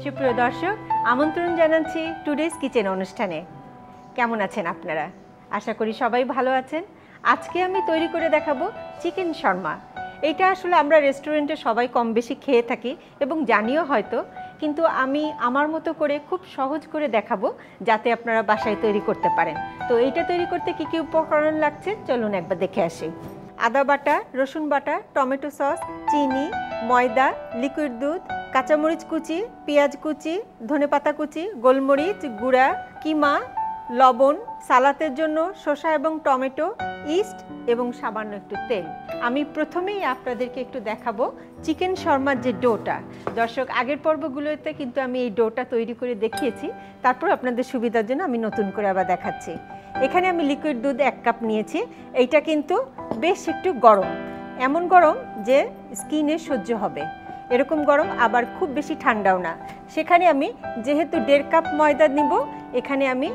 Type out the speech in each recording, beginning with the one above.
সুপ্রিয় দর্শক, আমন্ত্রণ জানাচ্ছি টুডেস কিচেন অনুষ্ঠানে। কেমন আছেন আপনারা? আশা করি সবাই ভালো আছেন। আজকে আমি তৈরি করে দেখাবো চিকেন শর্মা। এটা আসলে আমরা রেস্টুরেন্টে সবাই কম বেশি খেয়ে থাকি এবং জানিও হয়তো, কিন্তু আমি আমার মতো করে খুব সহজ করে দেখাবো যাতে আপনারা বাসায় তৈরি করতে পারেন। তো এইটা তৈরি করতে কী কী উপকরণ লাগছে চলুন একবার দেখে আসি। আদা বাটা, রসুন বাটা, টমেটো সস, চিনি, ময়দা, লিকুইড দুধ, কাঁচামরিচ কুচি, পেঁয়াজ কুচি, ধনেপাতা কুচি, গোলমরিচ গুঁড়া, কিমা, লবণ, সালাতের জন্য শসা এবং টমেটো, ইস্ট এবং সামান্য একটু তেল। আমি প্রথমেই আপনাদেরকে একটু দেখাবো চিকেন শর্মার যে ডোটা। দর্শক, আগের পর্বগুলোতে কিন্তু আমি এই ডোটা তৈরি করে দেখিয়েছি, তারপর আপনাদের সুবিধার জন্য আমি নতুন করে আবার দেখাচ্ছি। এখানে আমি লিকুইড দুধ 1 কাপ নিয়েছি। এইটা কিন্তু বেশ একটু গরম, এমন গরম যে স্কিনে সহ্য হবে এরকম গরম, আবার খুব বেশি ঠান্ডাও না। সেখানে আমি যেহেতু 1.5 কাপ ময়দা নিব, এখানে আমি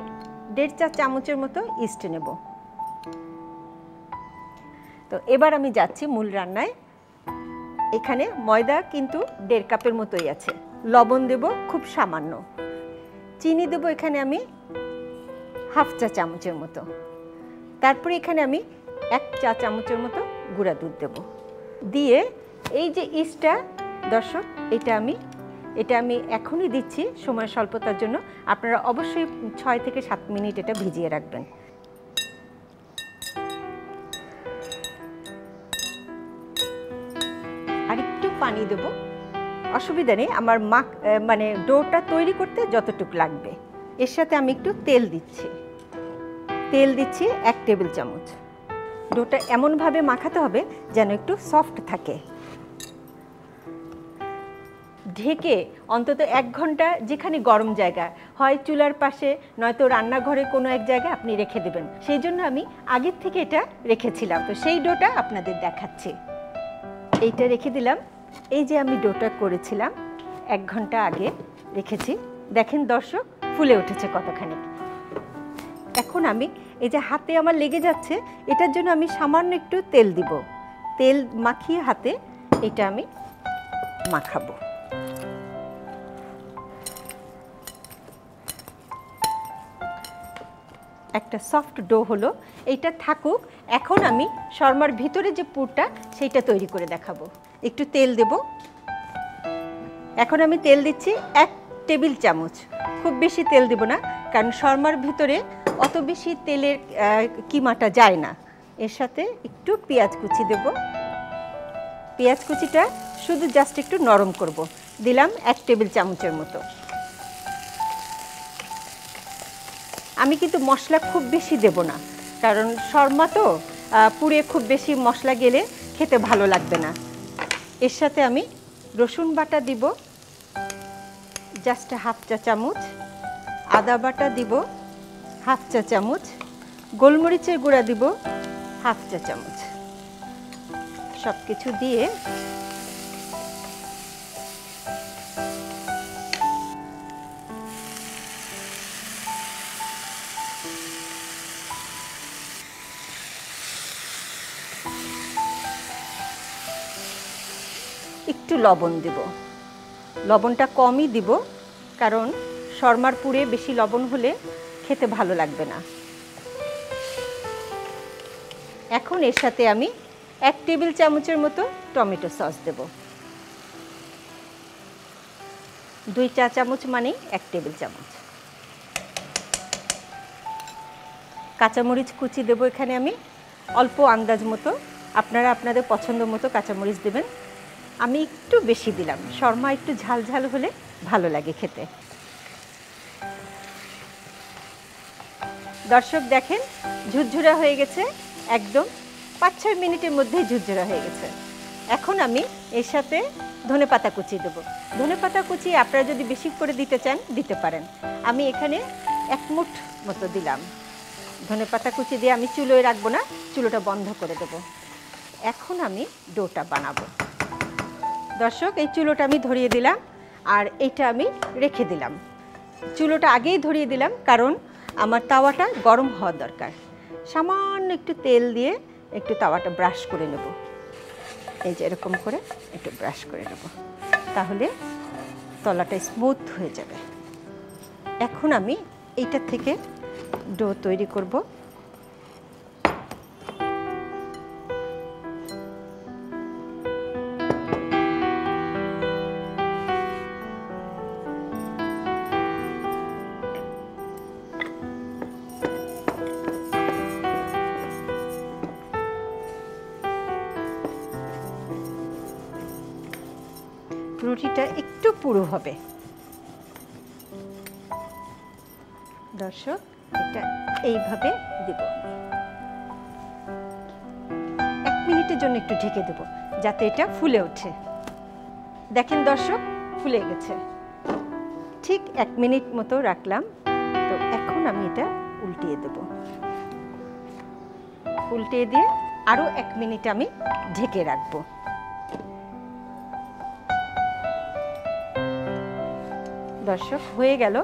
1.5 চা চামচের মতো ইস্ট নেব। তো এবার আমি যাচ্ছি মূল রান্নায়। এখানে ময়দা কিন্তু 1.5 কাপের মতোই আছে। লবণ দেব খুব সামান্য, চিনি দেব এখানে আমি 1/2 চা চামচের মতো, তারপরে এখানে আমি 1 চা চামচের মতো গুঁড়া দুধ দেব। দিয়ে এই যে ইস্টটা দর্শক, এটা আমি এখনই দিচ্ছি সময় স্বল্পতার জন্য। আপনারা অবশ্যই 6 থেকে 7 মিনিট এটা ভিজিয়ে রাখবেন। আর একটু পানি দেব, অসুবিধা নেই, আমার মানে ডোটা তৈরি করতে যতটুকু লাগবে। এর সাথে আমি একটু তেল দিচ্ছি 1 টেবিল চামচ। ডোটা এমনভাবে মাখাতে হবে যেন একটু সফট থাকে। ঢেকে অন্তত 1 ঘন্টা যেখানে গরম জায়গা হয় চুলার পাশে, নয়তো রান্নাঘরে কোনো এক জায়গায় আপনি রেখে দেবেন। সেই জন্য আমি আগের থেকে এটা রেখেছিলাম। তো সেই ডোটা আপনাদের দেখাচ্ছি। এইটা রেখে দিলাম। এই যে আমি ডোটা করেছিলাম 1 ঘন্টা আগে রেখেছি, দেখেন দর্শক ফুলে উঠেছে কতখানি। এখন আমি এই যে হাতে আমার লেগে যাচ্ছে, এটার জন্য আমি সামান্য একটু তেল দিব। তেল মাখিয়ে হাতে এটা আমি মাখাবো। একটা সফট ডো হলো, এইটা থাকুক। এখন আমি শর্মার ভিতরে যে পুরটা সেইটা তৈরি করে দেখাবো। একটু তেল দেব। এখন আমি তেল দিচ্ছি 1 টেবিল চামচ, খুব বেশি তেল দেব না, কারণ শর্মার ভিতরে অত বেশি তেলের কিমাটা যায় না। এর সাথে একটু পেঁয়াজ কুচি দেব। পেঁয়াজ কুচিটা শুধু জাস্ট একটু নরম করব। দিলাম 1 টেবিল চামচের মতো। আমি কিন্তু মশলা খুব বেশি দেব না, কারণ শর্মা তো পুড়ে খুব বেশি মশলা গেলে খেতে ভালো লাগবে না। এর সাথে আমি রসুন বাটা দিব জাস্ট 1/2 চা চামচ, আদা বাটা দিব 1/2 চা চামচ, গোলমরিচের গুঁড়া দিব 1/2 চা চামচ। সব কিছু দিয়ে একটু লবণ দেব। লবণটা কমই দিব, কারণ শর্মার পুরে বেশি লবণ হলে খেতে ভালো লাগবে না। এখন এর সাথে আমি 1 টেবিল চামচের মতো টমেটো সস দেব। 2 চা চামচ মানে 1 টেবিল চামচ। কাঁচামরিচ কুচি দেব এখানে আমি অল্প আন্দাজ মতো, আপনারা আপনাদের পছন্দ মতো কাঁচামরিচ দেবেন। আমি একটু বেশি দিলাম, শর্মা একটু ঝাল ঝাল হলে ভালো লাগে খেতে। দর্শক দেখেন ঝুরঝুরা হয়ে গেছে, একদম 5-6 মিনিটের মধ্যেই ঝুরঝুরা হয়ে গেছে। এখন আমি এর সাথে ধনেপাতা কুচি দেব। ধনেপাতা কুচি আপনারা যদি বেশি করে দিতে চান দিতে পারেন। আমি এখানে 1 মুঠ মতো দিলাম। ধনেপাতা কুচি দিয়ে আমি চুলোয় রাখবো না, চুলোটা বন্ধ করে দেব। এখন আমি ডোটা বানাবো। দর্শক, এই চুলোটা আমি ধরিয়ে দিলাম আর এইটা আমি রেখে দিলাম। চুলোটা আগেই ধরিয়ে দিলাম কারণ আমার তাওয়াটা গরম হওয়া দরকার। সামান্য একটু তেল দিয়ে একটু তাওয়াটা ব্রাশ করে নেব। এই যে এরকম করে একটু ব্রাশ করে নেব, তাহলে তলাটা স্মুথ হয়ে যাবে। এখন আমি এইটা থেকে ডো তৈরি করব। রুটিটা একটু পুরু হবে। দর্শক, এটা এইভাবে দেব। 1 মিনিটের জন্য একটু ঢেকে দেব যাতে এটা ফুলে ওঠে। দেখেন দর্শক, ফুলে গেছে। ঠিক 1 মিনিট মতো রাখলাম। তো এখন আমি এটা উল্টিয়ে দেব। উল্টিয়ে দিয়ে আরও 1 মিনিট আমি ঢেকে রাখবো। দর্শক, হয়ে গেল।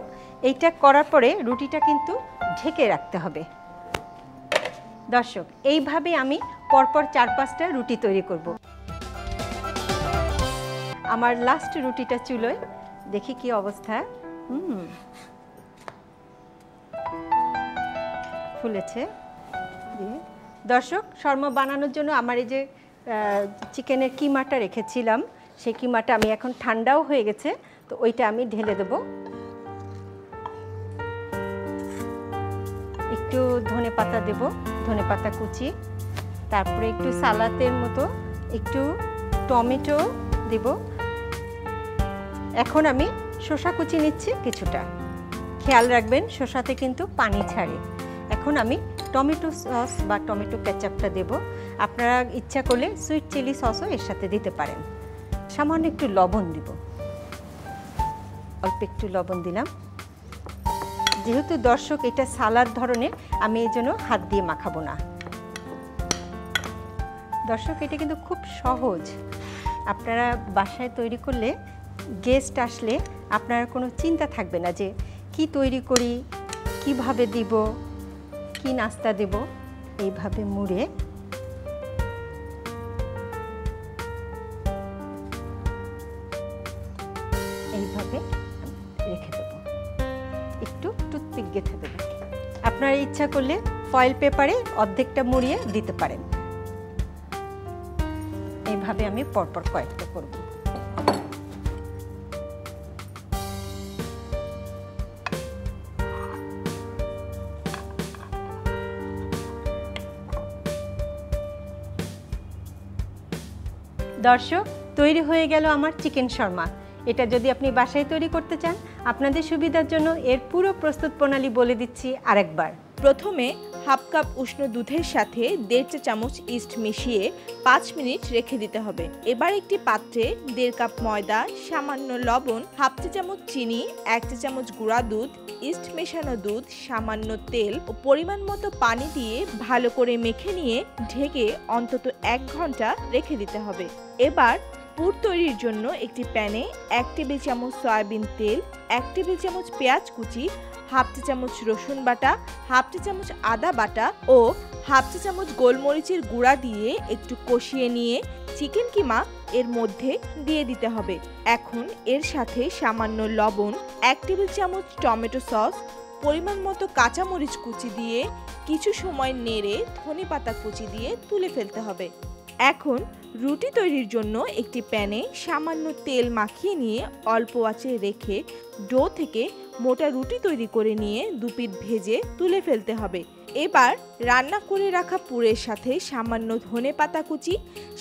এইটা করার পরে রুটিটা কিন্তু ঢেকে রাখতে হবে। দর্শক, এইভাবে আমি পরপর 4-5টা রুটি তৈরি করব। আমার লাস্ট রুটিটা চুলোয়, দেখি কি অবস্থা। ফুলেছে। দর্শক, শর্মা বানানোর জন্য আমার এই যে চিকেনের কিমাটা রেখেছিলাম, সেই কিমাটা আমি এখন ঠান্ডাও হয়ে গেছে, তো ওইটা আমি ঢেলে দেব। একটু ধনেপাতা দেব, ধনেপাতা কুচি, তারপরে একটু সালাতের মতো একটু টমেটো দেব। এখন আমি শসা কুচি নিচ্ছি কিছুটা। খেয়াল রাখবেন শসাতে কিন্তু পানি ছাড়ে। এখন আমি টমেটো সস বা টমেটো কেচাপটা দেব। আপনারা ইচ্ছা করলে সুইট চিলি সসও এর সাথে দিতে পারেন। সামান্য একটু লবণ দিব, অল্প একটু লবণ দিলাম। যেহেতু দর্শক এটা সালাদ ধরনের, আমি এই জন্য হাত দিয়ে মাখাবো না। দর্শক, এটা কিন্তু খুব সহজ। আপনারা বাসায় তৈরি করলে গেস্ট আসলে আপনার কোনো চিন্তা থাকবে না যে কি তৈরি করি, কিভাবে দিব, কি নাস্তা দেব। এইভাবে মুড়ে এইভাবে রেখে দেব। একটু টুথপিক গেঁথে দেব। আপনারা ইচ্ছা করলে ফয়েল পেপারে অর্ধেকটা মুড়িয়ে দিতে পারেন। এইভাবে আমি পরপর কয়েকটা করব। দর্শক, তৈরি হয়ে গেল আমার চিকেন শর্মা। এটা যদি আপনি বাসায় তৈরি করতে চান, আপনাদের সুবিধার জন্য এর পুরো প্রস্তুত প্রণালী বলে দিচ্ছি আরেকবার। প্রথমে হাফ কাপ উষ্ণ দুধের সাথে 1.5 চা চামচ ইস্ট মিশিয়ে 5 মিনিট রেখে দিতে হবে। এবার একটি পাত্রে 1.5 কাপ ময়দা, সামান্য লবণ, হাফ চা চামচ চিনি, 1 চা চামচ গুঁড়া দুধ, ইস্ট মেশানো দুধ, সামান্য তেল ও পরিমাণ মতো পানি দিয়ে ভালো করে মেখে নিয়ে ঢেকে অন্তত 1 ঘন্টা রেখে দিতে হবে। এবার পুর তৈরির জন্য একটি প্যানে 1 টেবিল চামচ সয়াবিন তেল, 1 টেবিল চামচ পেঁয়াজ কুচি, হাফ চা চামচ রসুন বাটা, হাফ চা চামচ আদা বাটা ও হাফ চা চামচ গোলমরিচের গুঁড়া দিয়ে একটু কষিয়ে নিয়ে চিকেন কিমা এর মধ্যে দিয়ে দিতে হবে। এখন এর সাথে সামান্য লবণ, 1 টেবিল চামচ টমেটো সস, পরিমাণ মতো কাঁচামরিচ কুচি দিয়ে কিছু সময় নেড়ে ধনেপাতা কুচি দিয়ে তুলে ফেলতে হবে। এখন রুটি তৈরির জন্য একটি প্যানে সামান্য তেল মাখিয়ে নিয়ে অল্প আঁচে রেখে ডো থেকে মোটা রুটি তৈরি করে নিয়ে 2 পিঠ ভেজে তুলে ফেলতে হবে। এবার রান্না করে রাখা পুরের সাথে সামান্য ধনেপাতা কুচি,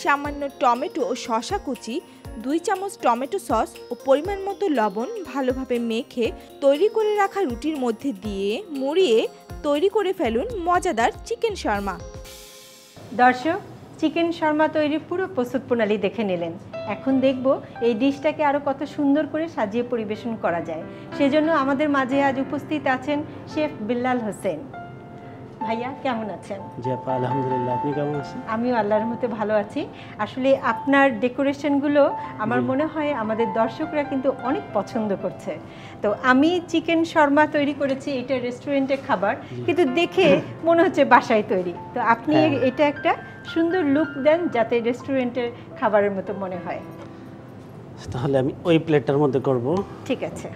সামান্য টমেটো ও শসা কুচি, 2 চামচ টমেটো সস ও পরিমাণ মতো লবণ ভালোভাবে মেখে তৈরি করে রাখা রুটির মধ্যে দিয়ে মুড়িয়ে তৈরি করে ফেলুন মজাদার চিকেন শর্মা। দর্শক, চিকেন শর্মা তৈরির পুরো প্রস্তুত প্রণালী দেখে নিলেন। এখন দেখব এই ডিশটাকে আরও কত সুন্দর করে সাজিয়ে পরিবেশন করা যায়। সেজন্য আমাদের মাঝে আজ উপস্থিত আছেন শেফ বিল্লাল হোসেন। ভাইয়া, কেমন আছেন? জি আপা, আলহামদুলিল্লাহ। আপনি কেমন আছেন? আমিও আল্লাহর মতে ভালো আছি। আসলে আপনার ডেকোরেশনগুলো আমার মনে হয় আমাদের দর্শকরা কিন্তু অনেক পছন্দ করছে। তো আমি চিকেন শর্মা তৈরি করেছি, এটা রেস্টুরেন্টের খাবার, কিন্তু দেখে মনে হচ্ছে বাসায় তৈরি। তো আপনি এটা একটা সুন্দর লুক দেন যাতে রেস্টুরেন্টের খাবারের মতো মনে হয়। তাহলে আমি ওই প্লেটটার মধ্যে করব। ঠিক আছে।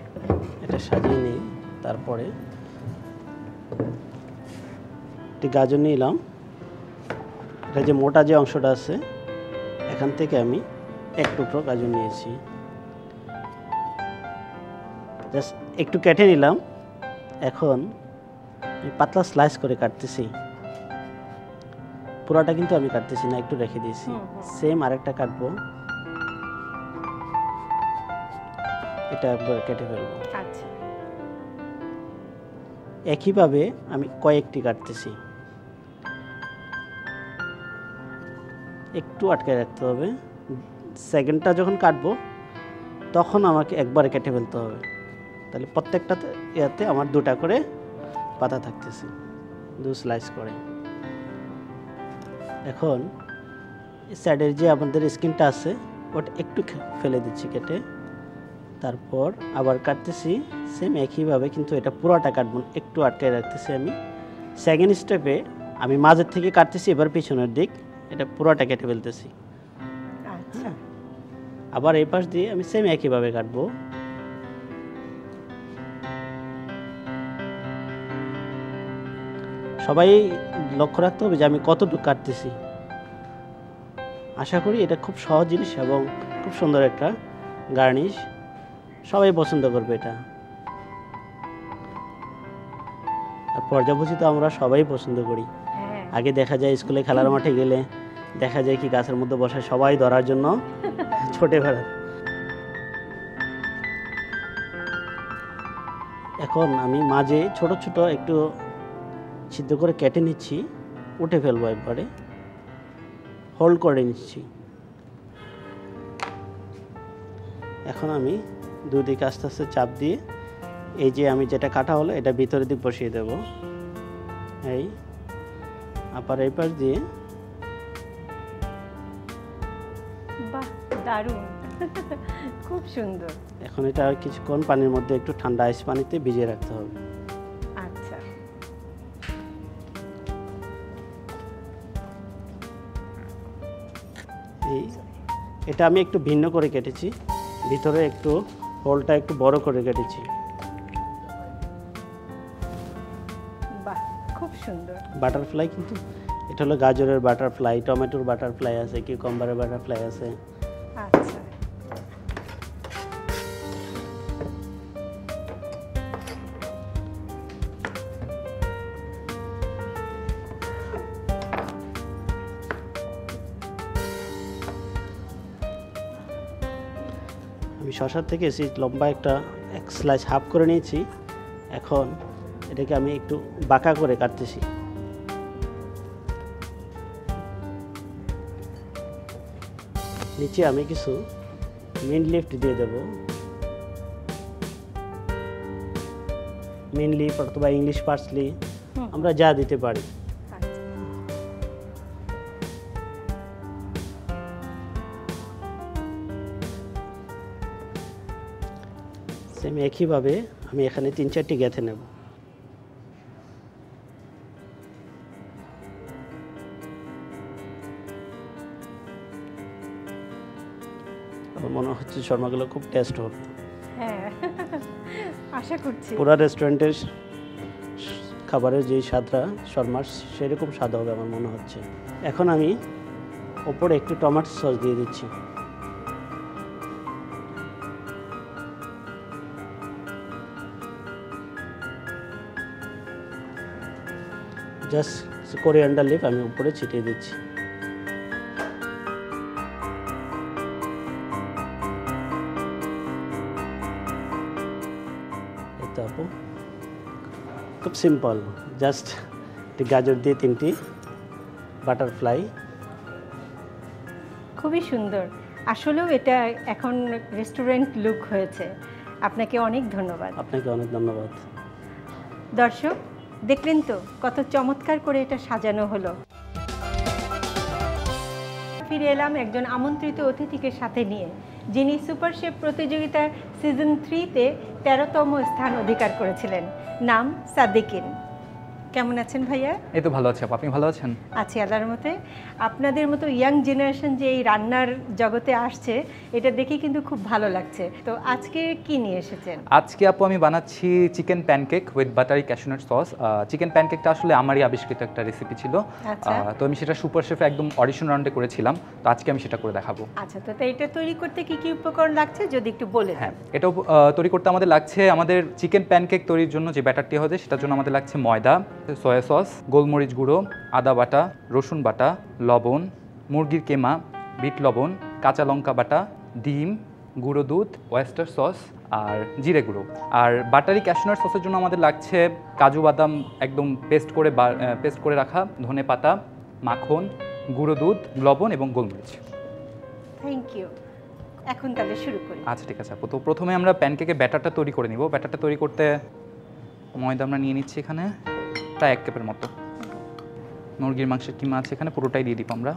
এটা সাজিয়ে নিই, তারপরে একটি গাজর নিলাম। এটা যে মোটা যে অংশটা আছে এখান থেকে আমি এক টুকরো গাজর নিয়েছি, জাস্ট একটু কেটে নিলাম। এখন আমি পাতলা স্লাইস করে কাটতেছি, পুরাটা কিন্তু আমি কাটতেছি না, একটু রেখে দিয়েছি। সেম আরেকটা কাটবো, এটা একবার কেটে ফেলবো। আচ্ছা, একইভাবে আমি কয়েকটি কাটতেছি, একটু আটকে রাখতে হবে। সেকেন্ডটা যখন কাটবো তখন আমাকে একবারে কেটে ফেলতে হবে, তাহলে প্রত্যেকটাতে ইয়াতে আমার দুটা করে পাতা থাকতেছে, দু স্লাইস করে। এখন সাইডের যে আমাদের স্কিনটা আছে ওটা একটু ফেলে দিচ্ছি কেটে, তারপর আবার কাটতেছি সেম একইভাবে, কিন্তু এটা পুরোটা কাটবো, একটু আটকে রাখতেছি আমি। সেকেন্ড স্টেপে আমি মাঝের থেকে কাটতেছি, এবার পিছনের দিক, এটা পুরোটা কেটে ফেলতেছি। আচ্ছা, আবার এই পাশ দিয়ে আমি সেম একইভাবে কাটবো। সবাই লক্ষ্য রাখতে হবে যে আমি কতটুকু কাটতেছি। আশা করি এটা খুব সহজ জিনিস এবং খুব সুন্দর একটা গার্নিশ, সবাই পছন্দ করবে এটা। আর পর্যাবসিত আমরা সবাই পছন্দ করি। হ্যাঁ, আগে দেখা যায় স্কুলে খেলার মাঠে গেলে দেখা যায় কি গাছের মধ্যে বসায় সবাই ধরার জন্য ছোটে বেড়ায়। এখন আমি মাঝে ছোট ছোট একটু সিদ্ধ করে কেটে নিচ্ছি, উঠে ফেলবো একবারে, হোল্ড করে নিচ্ছি। এখন আমি দুদিকে আস্তে আস্তে চাপ দিয়ে এই যে আমি যেটা কাটা হলো এটা ভিতরের দিক বসিয়ে দেব, এই আবার এই পাশ দিয়ে। বাহ, দারুণ। খুব সুন্দর। এখন এটা আর কিছুক্ষণ পানির মধ্যে একটু ঠান্ডা আইস পানিতে ভিজিয়ে রাখতে হবে। আচ্ছা, এই এটা আমি একটু ভিন্ন করে কেটেছি, ভিতরে একটু হোলটা একটু বড় করে কেটেছি। বাহ, খুব সুন্দর। বাটারফ্লাই, কিন্তু এটা হলো গাজরের বাটারফ্লাই, টমেটোর বাটারফ্লাই আছে, কিউকাম্বারের বাটারফ্লাই আছে। আচ্ছা, আমি শসার থেকে এসে লম্বা একটা এক স্লাইস হাফ করে নিয়েছি। এখন এটাকে আমি একটু বাঁকা করে কাটতেছি। নিচে আমি কিছু মিন্ট লিফ দিয়ে দেব, মিন্ট লিফ অথবা ইংলিশ পার্সলি, আমরা যা দিতে পারি। আচ্ছা, সেম একইভাবে আমি এখানে 3-4টি গেঁথে নেব। আমার মনে হচ্ছে শর্মাগুলো খুব টেস্ট হবে। হ্যাঁ, আশা করছি। পুরা রেস্টুরেন্টের খাবারের যেই স্বাদটা শর্মার, সেরকম স্বাদ হবে আমার মনে হচ্ছে। এখন আমি ওপরে একটু টমেটো সস দিয়ে দিচ্ছি। জাস্ট কোরিয়ান্ডার লিফ আমি উপরে ছিটিয়ে দিচ্ছি। এই তো আপু, খুব সিম্পল, জাস্ট গাজর দিয়ে 3টি বাটারফ্লাই। খুবই সুন্দর। আসলেও এটা এখন রেস্টুরেন্ট লুক হয়েছে। আপনাকে অনেক ধন্যবাদ। আপনাকে অনেক ধন্যবাদ। দর্শক, দেখলেন তো কত চমৎকার করে এটা সাজানো হলো। ফিরে এলাম একজন আমন্ত্রিত অতিথিকে সাথে নিয়ে, যিনি সুপার শেফ প্রতিযোগিতার সিজন 3-তে 13তম স্থান অধিকার করেছিলেন। নাম সাদ্দিকিন। কেমন আছেন ভাইয়া? এই তো ভালো আছি আপু, আপনি ভালো আছেন? আছি আল্লাহর মতে। আপনাদের মতো ইয়াং জেনারেশন যে এই রান্নার জগতে আসছে, এটা দেখে কিন্তু খুব ভালো লাগছে। তো আজকে কি নিয়ে এসেছেন? আজকে আপু আমি বানাচ্ছি chicken pancake with buttery cashew nut sauce. Chicken প্যানকেকটা আসলে আমারই আবিষ্কৃত একটা রেসিপি ছিল। আচ্ছা। তো আমি সেটা সুপার শেফে একদম অডিশন রাউন্ডে করেছিলাম, তো আজকে আমি সেটা করে দেখাবো। আচ্ছা, তো এটা তৈরি করতে কি কি উপকরণ লাগছে যদি একটু বলে দেন। হ্যাঁ, এটাও তৈরি করতে আমাদের লাগছে, আমাদের চিকেন প্যানকেক তৈরির জন্য যে ব্যাটারটি হবে সেটার জন্য আমাদের লাগছে ময়দা, সয়া সস, গোলমরিচ গুঁড়ো, আদা বাটা, রসুন বাটা, লবণ, মুরগির কেমা, বিট লবণ, কাঁচা লঙ্কা বাটা, ডিম, গুঁড়ো দুধ, ওয়েস্টার সস আর জিরে গুঁড়ো। আর বাটারি ক্যাশনাট সসের জন্য আমাদের লাগছে কাজু বাদাম একদম পেস্ট করে রাখা, ধনে পাতা, মাখন, গুঁড়ো দুধ, লবণ এবং গোলমরিচ। Thank you. এখন তাহলে শুরু করি। আচ্ছা ঠিক আছে আপু, তো প্রথমে আমরা প্যানকেকের ব্যাটারটা তৈরি করে নিব। ব্যাটারটা তৈরি করতে ময়দা আমরা নিয়ে নিচ্ছি এখানে প্রায় 1 কাপের মতো। মুরগির মাংসের কিমা আছে এখানে, পুরোটাই দিয়ে দিব আমরা।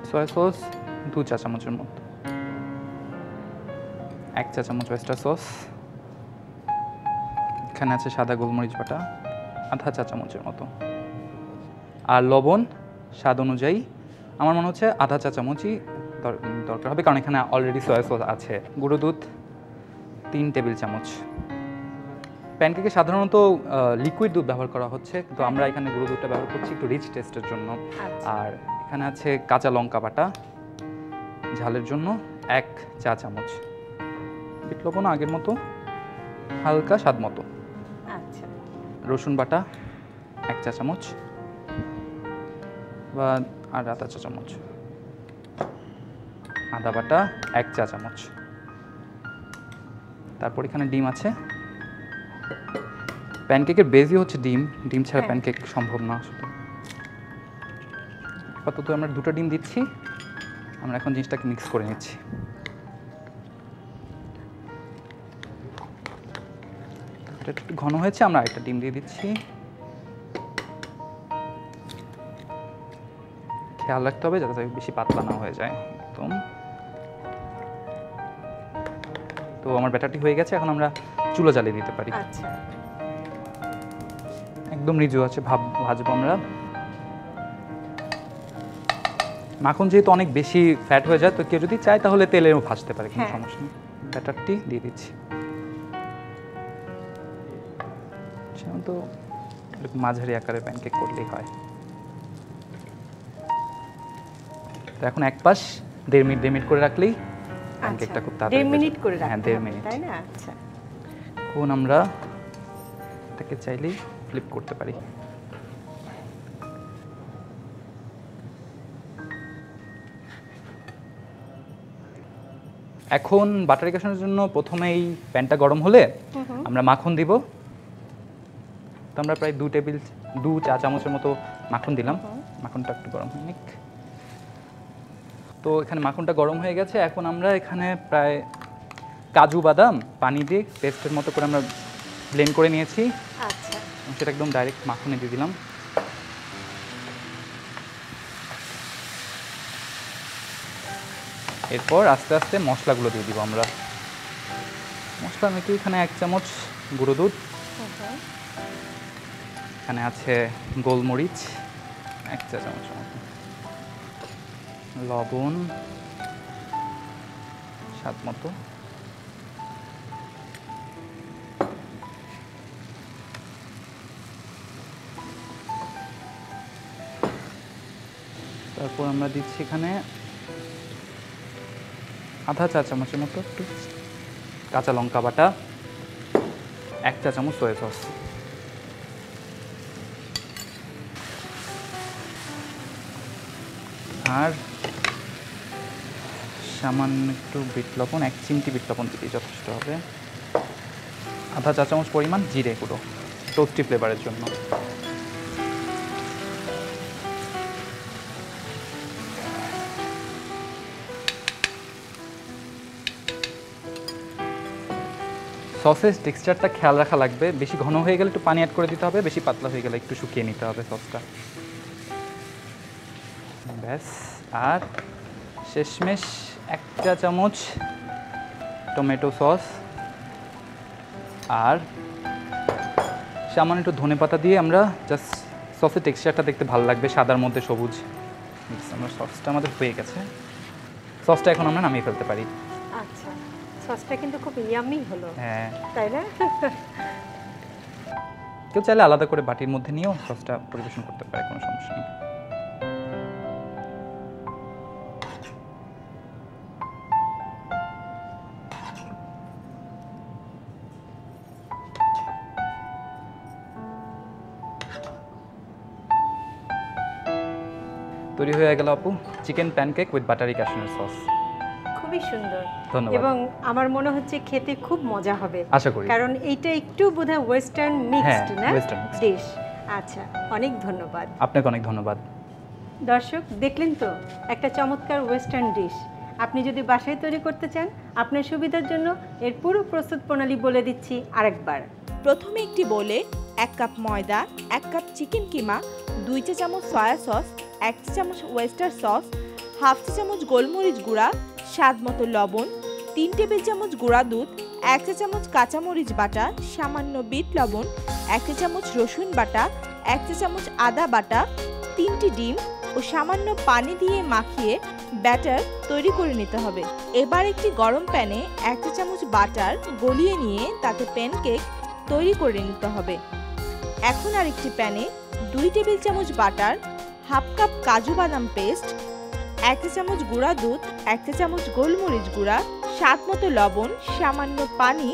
সয়া সস 2 চা চামচের মতো, 1 চা চামচ ওয়েস্টার সস, এখানে আছে সাদা গোলমরিচ বাটা আধা চা চামচের মতো, আর লবণ স্বাদ অনুযায়ী আমার মনে হচ্ছে আধা চা চামচই দরকার হবে, কারণ এখানে অলরেডি সয়া সস আছে। গুঁড়ো দুধ 3 টেবিল চামচ। প্যানকেকে সাধারণত লিকুইড দুধ ব্যবহার করা হচ্ছে, কিন্তু আমরা এখানে গুঁড়ো দুধটা ব্যবহার করছি একটু রিচ টেস্টের জন্য। আর এখানে আছে কাঁচা লঙ্কা বাটা ঝালের জন্য 1 চা চামচ, বিট লবণ আগের মতো হালকা স্বাদ মতো, আচ্ছা। রসুন বাটা 1 চা চামচ বা আর আধা চা চামচ, আদা বাটা 1 চা চামচ। তারপর এখানে ডিম আছে। প্যানকেকের বেসই হচ্ছে ডিম, ডিম ছাড়া প্যানকেক সম্ভব না আসলে। আপাতত আমরা 2টা ডিম দিচ্ছি। আমরা এখন জিনিসটাকে মিক্স করে নিচ্ছি। এটা একটু ঘন হয়েছে, আমরা একটা ডিম দিয়ে দিচ্ছি। খেয়াল রাখতে হবে যাতে বেশি পাতলা না হয়ে যায় একদম। তো আমার ব্যাটারটি হয়ে গেছে, এখন আমরা চুলা জ্বালিয়ে দিতে পারি। আচ্ছা। একদম রিজু আছে, ভাজবো আমরা। মাখন যেহেতু অনেক বেশি ফ্যাট হয়ে যায়, তো কেউ যদি চায় তাহলে তেলেও ভাজতে পারে, কোনো সমস্যা নেই। ব্যাটারটি দিয়ে দিচ্ছি। তো মাঝারি আকারে প্যানকেক করলেই হয়। তো এখন এক পাশ 1.5 মিনিট করে রাখলেই প্যানকেকটা খুব তাড়াতাড়ি 1.5 মিনিট করে হ্যাঁ, রাখতে 1.5 হবে, মিনিট। তাই না? আচ্ছা। এখন আমরা এটাকে চাইলেই ফ্লিপ করতে পারি। এখন বাটারি ক্যাশনাটের জন্য প্রথমেই প্যানটা গরম হলে আমরা মাখন দিব। তো আমরা প্রায় 2 চা চামচের মতো মাখন দিলাম। মাখনটা একটু গরম হয়ে নিক। তো এখানে মাখনটা গরম হয়ে গেছে। এখন আমরা এখানে প্রায় কাজু বাদাম পানি দিয়ে পেস্টের মতো করে আমরা ব্লেন্ড করে নিয়েছি। আচ্ছা। সেটা একদম ডাইরেক্ট মাখনে দিয়ে দিলাম। এরপর আস্তে আস্তে মশলাগুলো দিয়ে দিব আমরা। মশলা নাকি এখানে 1 চামচ গুঁড়ো দুধ, এখানে আছে গোলমরিচ 1 চা চামচ মতো, লবণ স্বাদ মতো, তারপর আমরা দিচ্ছি এখানে আধা চা চামচের মতো একটু কাঁচা লঙ্কা বাটা, 1 চা চামচ সয়া সস, আর সামান্য একটু বিট লবণ, 1 চিমটি বিট লবণ দিলে যথেষ্ট হবে, আধা চা চামচ পরিমাণ জিরে গুঁড়ো টোস্টি ফ্লেভারের জন্য। সসের টেক্সচারটা খেয়াল রাখা লাগবে, বেশি ঘন হয়ে গেলে একটু পানি অ্যাড করে দিতে হবে, বেশি পাতলা হয়ে গেলে একটু শুকিয়ে নিতে হবে সসটা। ব্যাস, আর শেষমেশ 1 চা চামচ টমেটো সস আর সামান্য একটু ধনেপাতা দিয়ে আমরা জাস্ট সসের টেক্সচারটা দেখতে ভালো লাগবে, সাদার মধ্যে সবুজ। আমরা সসটা আমাদের হয়ে গেছে, সসটা এখন আমরা নামিয়ে ফেলতে পারি। আচ্ছা, সসটা কিন্তু খুব ইয়ামি হলো, হ্যাঁ, তাই না? কেউ চাইলে আলাদা করে বাটির মধ্যে নিয়েও সসটা পরিবেশন করতে পারে, কোনো সমস্যা নেই। তৈরি হয়ে গেল আপু chicken pancake with buttery cashew nut sauce. খুবই সুন্দর, ধন্যবাদ। এবং আমার মনে হচ্ছে খেতে খুব মজা হবে, আশা করি। কারণ এইটা একটু বোধহয় ওয়েস্টার্ন মিক্সড, হ্যাঁ, না western mixed। ডিশ। আচ্ছা, অনেক ধন্যবাদ। আপনাকে অনেক ধন্যবাদ। দর্শক দেখলেন তো, একটা চমৎকার ওয়েস্টার্ন ডিশ। আপনি যদি বাসায় তৈরি করতে চান, আপনার সুবিধার জন্য এর পুরো প্রস্তুত প্রণালী বলে দিচ্ছি আরেকবার। প্রথমে একটি বোলে 1 কাপ ময়দা, 1 কাপ চিকেন কিমা, 2 চা চামচ সয়া সস, 1 চা চামচ ওয়েস্টার সস, হাফ চা চামচ গোলমরিচ গুঁড়া, স্বাদ মতো লবণ, 3 টেবিল চামচ গুঁড়া দুধ, 1 চা চামচ কাঁচামরিচ বাটা, সামান্য বিট লবণ, 1 চা চামচ রসুন বাটা, 1 চা চামচ আদা বাটা, 3টি ডিম ও সামান্য পানি দিয়ে মাখিয়ে ব্যাটার তৈরি করে নিতে হবে। এবার একটি গরম প্যানে 1 চা চামচ বাটার গলিয়ে নিয়ে তাতে প্যানকেক তৈরি করে নিতে হবে। এখন আরেকটি প্যানে 2 টেবিল চামচ বাটার, হাফ কাপ কাজু বাদাম পেস্ট, 1 চা চামচ গুঁড়া দুধ, 1 চা চামচ গোলমরিচ গুঁড়া, স্বাদ মতো লবণ, সামান্য পানি,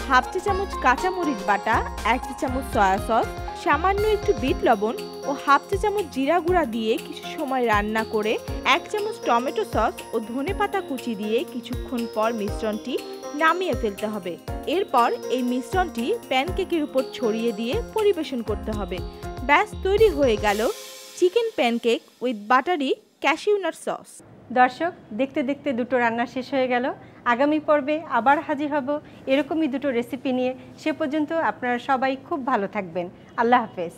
হাফ চা চামচ কাঁচামরিচ বাটা, 1 চা চামচ সয়া সস, সামান্য একটু বিট লবণ ও হাফ চা চামচ জিরা গুঁড়া দিয়ে কিছু সময় রান্না করে 1 চামচ টমেটো সস ও ধনেপাতা কুচি দিয়ে কিছুক্ষণ পর মিশ্রণটি নামিয়ে ফেলতে হবে। এরপর এই মিশ্রণটি প্যানকেকের উপর ছড়িয়ে দিয়ে পরিবেশন করতে হবে। ব্যাস তৈরি হয়ে গেল chicken pancake with buttery cashew nut sauce. দর্শক দেখতে দেখতে দুটো রান্না শেষ হয়ে গেল। আগামী পর্বে আবার হাজির হব এরকমই দুটো রেসিপি নিয়ে। সে পর্যন্ত আপনারা সবাই খুব ভালো থাকবেন। আল্লাহ হাফেজ।